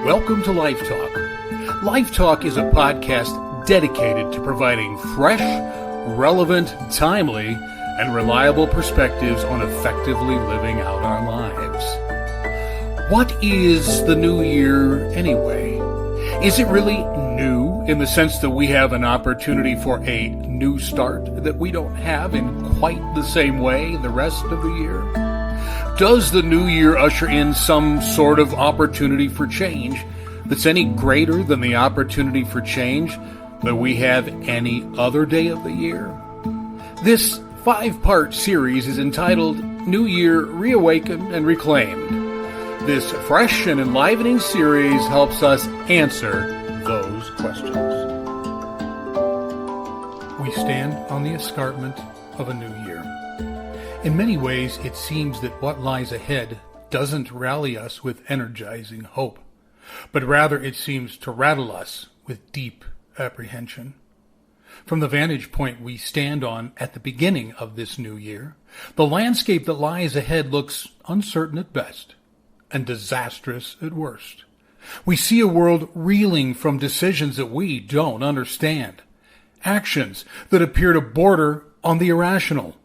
Welcome to Life Talk. Life Talk is a podcast dedicated to providing fresh, relevant, timely, and reliable perspectives on effectively living out our lives. What is the new year anyway? Is it really new in the sense that we have an opportunity for a new start that we don't have in quite the same way the rest of the year? Does the new year usher in some sort of opportunity for change that's any greater than the opportunity for change that we have any other day of the year? This 5-part series is entitled New Year, Reawakened and Reclaimed. This fresh and enlivening series helps us answer those questions. We stand on the escarpment of a new year. In many ways, it seems that what lies ahead doesn't rally us with energizing hope, but rather it seems to rattle us with deep apprehension. From the vantage point we stand on at the beginning of this new year, the landscape that lies ahead looks uncertain at best and disastrous at worst. We see a world reeling from decisions that we don't understand, actions that appear to border on the irrational,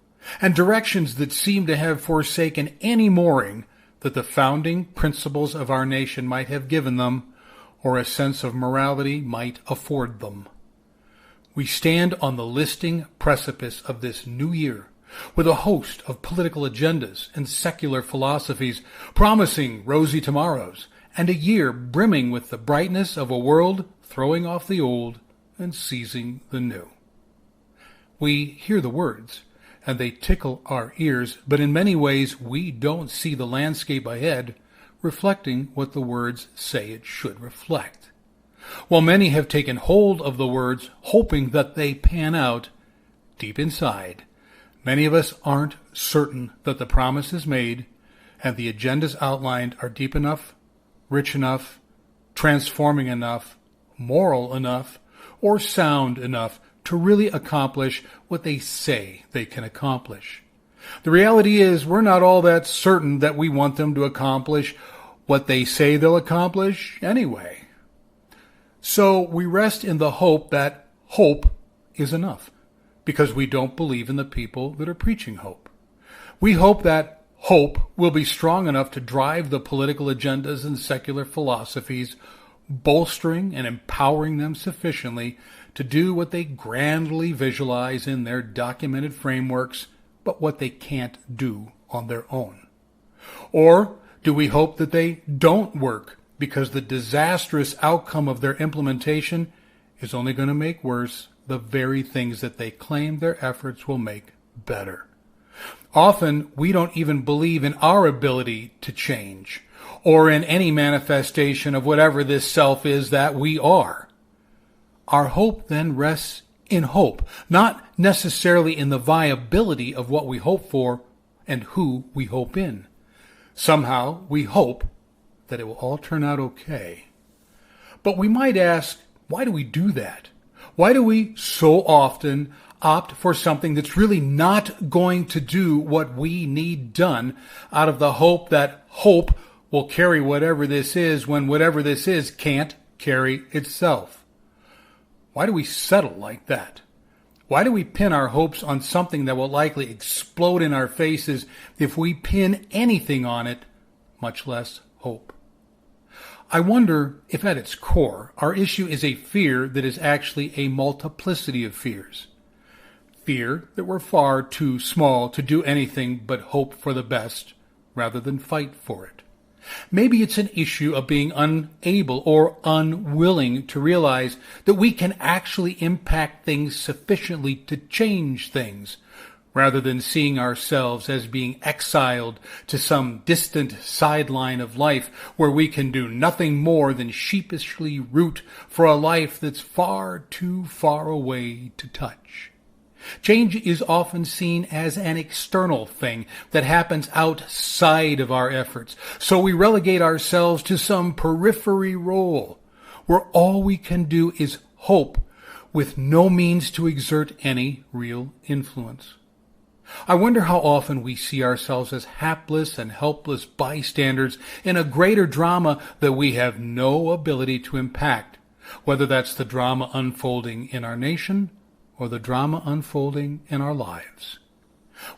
and directions that seem to have forsaken any mooring that the founding principles of our nation might have given them, or a sense of morality might afford them. We stand on the listing precipice of this new year, with a host of political agendas and secular philosophies promising rosy tomorrows, and a year brimming with the brightness of a world throwing off the old and seizing the new. We hear the words, and they tickle our ears, but in many ways we don't see the landscape ahead reflecting what the words say it should reflect. While many have taken hold of the words, hoping that they pan out, deep inside, many of us aren't certain that the promise is made and the agendas outlined are deep enough, rich enough, transforming enough, moral enough, or sound enough to really accomplish what they say they can accomplish. The reality is we're not all that certain that we want them to accomplish what they say they'll accomplish anyway. So we rest in the hope that hope is enough, because we don't believe in the people that are preaching hope. We hope that hope will be strong enough to drive the political agendas and secular philosophies, bolstering and empowering them sufficiently to do what they grandly visualize in their documented frameworks, but what they can't do on their own. Or do we hope that they don't work because the disastrous outcome of their implementation is only going to make worse the very things that they claim their efforts will make better? Often, we don't even believe in our ability to change, or in any manifestation of whatever this self is that we are. Our hope then rests in hope, not necessarily in the viability of what we hope for and who we hope in. Somehow, we hope that it will all turn out okay. But we might ask, why do we do that? Why do we so often opt for something that's really not going to do what we need done out of the hope that hope will carry whatever this is when whatever this is can't carry itself? Why do we settle like that? Why do we pin our hopes on something that will likely explode in our faces if we pin anything on it, much less hope? I wonder if at its core, our issue is a fear that is actually a multiplicity of fears. Fear that we're far too small to do anything but hope for the best rather than fight for it. Maybe it's an issue of being unable or unwilling to realize that we can actually impact things sufficiently to change things, rather than seeing ourselves as being exiled to some distant sideline of life where we can do nothing more than sheepishly root for a life that's far too far away to touch. Change is often seen as an external thing that happens outside of our efforts, so we relegate ourselves to some periphery role where all we can do is hope with no means to exert any real influence. I wonder how often we see ourselves as hapless and helpless bystanders in a greater drama that we have no ability to impact, whether that's the drama unfolding in our nation or the drama unfolding in our lives.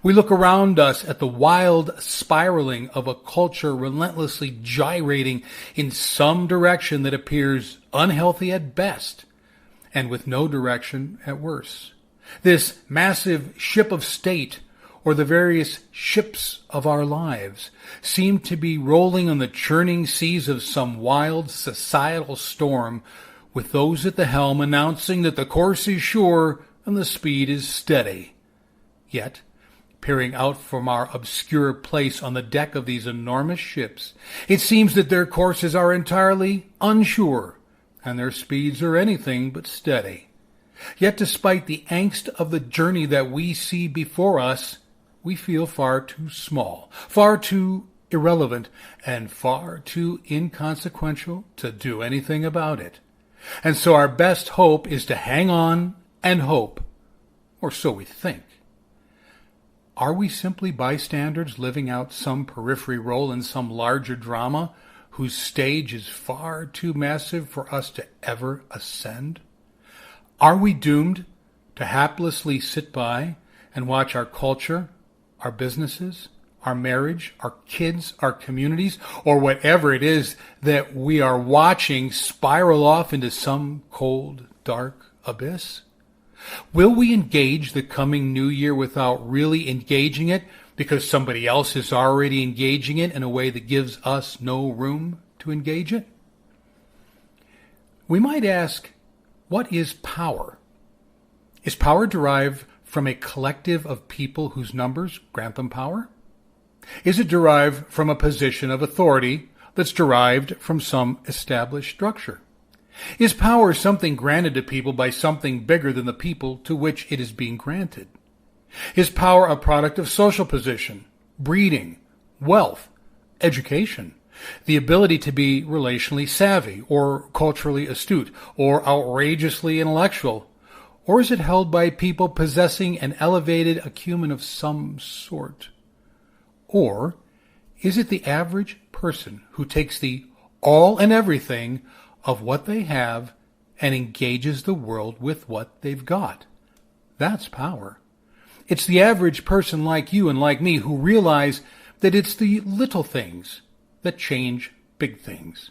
We look around us at the wild spiraling of a culture relentlessly gyrating in some direction that appears unhealthy at best and with no direction at worst. This massive ship of state, or the various ships of our lives, seem to be rolling on the churning seas of some wild societal storm, with those at the helm announcing that the course is sure and the speed is steady. Yet, peering out from our obscure place on the deck of these enormous ships, it seems that their courses are entirely unsure, and their speeds are anything but steady. Yet despite the angst of the journey that we see before us, we feel far too small, far too irrelevant, and far too inconsequential to do anything about it. And so our best hope is to hang on and hope, or so we think. Are we simply bystanders living out some periphery role in some larger drama whose stage is far too massive for us to ever ascend? Are we doomed to haplessly sit by and watch our culture, our businesses, our marriage, our kids, our communities, or whatever it is that we are watching spiral off into some cold, dark abyss? Will we engage the coming new year without really engaging it because somebody else is already engaging it in a way that gives us no room to engage it? We might ask, what is power? Is power derived from a collective of people whose numbers grant them power? Is it derived from a position of authority that's derived from some established structure? Is power something granted to people by something bigger than the people to which it is being granted? Is power a product of social position, breeding, wealth, education, the ability to be relationally savvy or culturally astute or outrageously intellectual? Or is it held by people possessing an elevated acumen of some sort? Or is it the average person who takes the all and everything of what they have and engages the world with what they've got? That's power. It's the average person like you and like me who realize that it's the little things that change big things.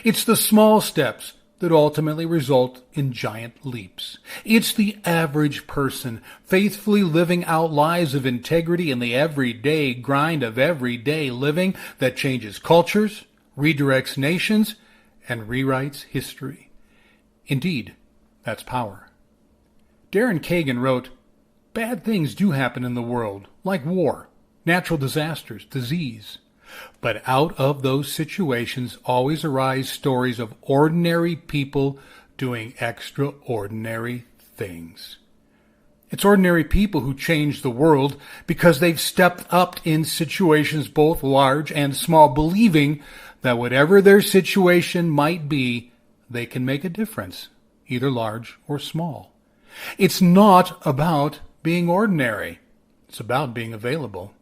It's the small steps that ultimately result in giant leaps. It's the average person faithfully living out lives of integrity in the everyday grind of everyday living that changes cultures, redirects nations, and rewrites history. Indeed, that's power. Darren Kagan wrote, "Bad things do happen in the world, like war, natural disasters, disease. But out of those situations always arise stories of ordinary people doing extraordinary things." It's ordinary people who change the world because they've stepped up in situations both large and small, believing that whatever their situation might be, they can make a difference, either large or small. It's not about being ordinary. It's about being available.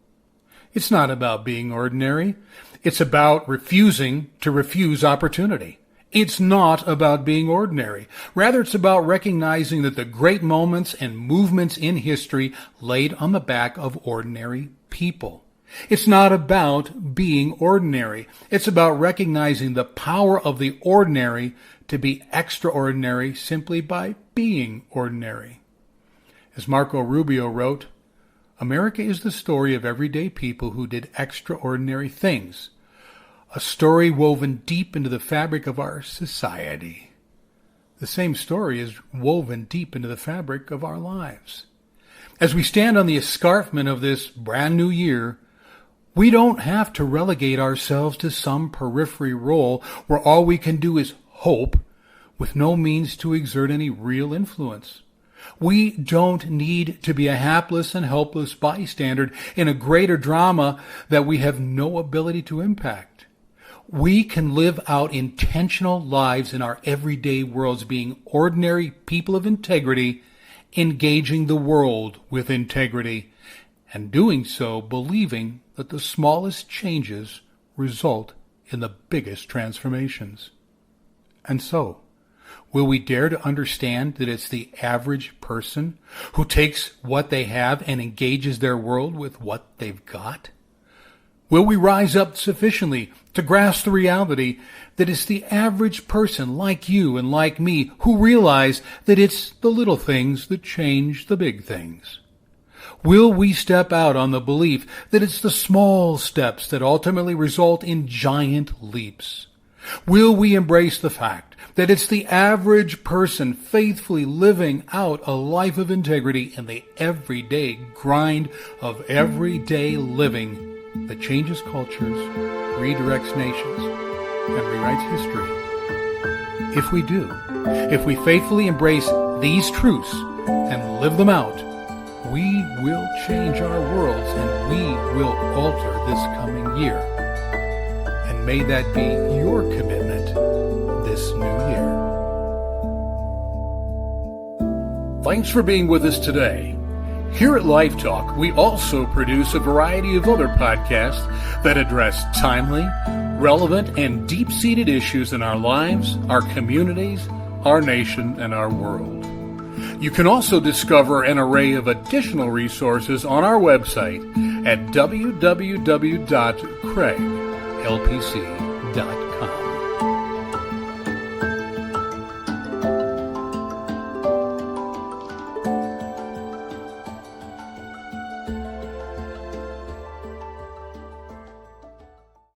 It's not about being ordinary. It's about refusing to refuse opportunity. It's not about being ordinary. Rather, it's about recognizing that the great moments and movements in history laid on the back of ordinary people. It's not about being ordinary. It's about recognizing the power of the ordinary to be extraordinary simply by being ordinary. As Marco Rubio wrote, "America is the story of everyday people who did extraordinary things, a story woven deep into the fabric of our society." The same story is woven deep into the fabric of our lives. As we stand on the escarpment of this brand new year, we don't have to relegate ourselves to some periphery role where all we can do is hope with no means to exert any real influence. We don't need to be a hapless and helpless bystander in a greater drama that we have no ability to impact. We can live out intentional lives in our everyday worlds, being ordinary people of integrity, engaging the world with integrity, and doing so believing that the smallest changes result in the biggest transformations. And so, will we dare to understand that it's the average person who takes what they have and engages their world with what they've got? Will we rise up sufficiently to grasp the reality that it's the average person like you and like me who realize that it's the little things that change the big things? Will we step out on the belief that it's the small steps that ultimately result in giant leaps? Will we embrace the fact that it's the average person faithfully living out a life of integrity in the everyday grind of everyday living that changes cultures, redirects nations, and rewrites history? If we do, if we faithfully embrace these truths and live them out, we will change our worlds and we will alter this coming year. And may that be your commitment this new year. Thanks for being with us today. Here at Life Talk, we also produce a variety of other podcasts that address timely, relevant, and deep-seated issues in our lives, our communities, our nation, and our world. You can also discover an array of additional resources on our website at www.craiglpc.org.